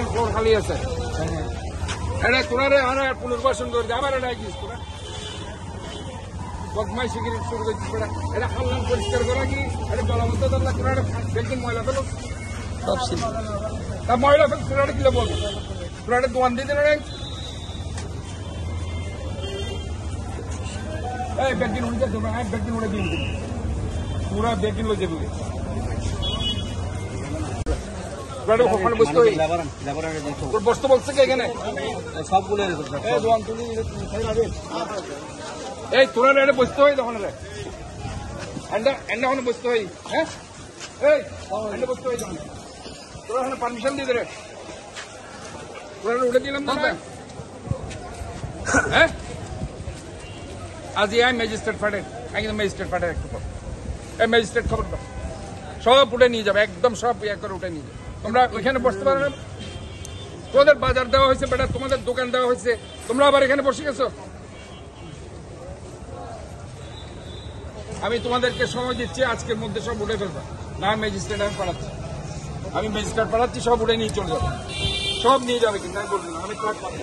floor খালি আছে এটা তোরা রে আর পুনর্বাসন করে আবার এটা গিয়েছিস তোরা বদমাই শিখির শুরু করছিস এটা খাল্লাম পরিষ্কার করা কি এটা জলবদ্ধ তোরা তোরা একদিন ময়লা ফেলো তা ময়লা ফেল তোরা কিলো বলবি তোরা একটা দোয়ান দিয়ে দেন এই ব্যাগদিন উঠে যাচ্ছে ব্যাগদিন উঠে দিন পুরা ব্যাগদিন লো যাবে ওখানে বসতে হয় তোর বসতে বলছে কি এখানে সবগুলো এই তোরা রে বসতে হয় তখন রে এন্ডা ওখানে বসতে হয় হ্যাঁ এই এন্ডা বসতে হয় তখন তোরা ওখানে পারমিশন দিয়ে দে রে তোরা উঠে দিলাম না হ্যাঁ আজ আই ম্যাজিস্ট্রেট ফাটে কিন্তু ম্যাজিস্ট্রেট ফাটে একটু পর এই ম্যাজিস্ট্রেট খবর দাও সব উঠে নিয়ে যাবে একদম সব ইয়ে করে উঠে নিয়ে যাবে তোমরা ওইখানে বসতে পারো না তোমাদের বাজার দেওয়া হয়েছে বেটা তোমাদের দোকান দেওয়া হয়েছে তোমরা আবার এখানে বসে গেছো আমি তোমাদেরকে সময় দিচ্ছি আজকের মধ্যে সব উঠে ফেলবা না ম্যাজিস্ট্রেট আমি ম্যাজিস্ট্রেট পাঠাচ্ছি সব উঠে নিয়ে চলে যাবে সব নিয়ে যাবে কিন্তু আমি বলবো না আমি ট্রাক পাবো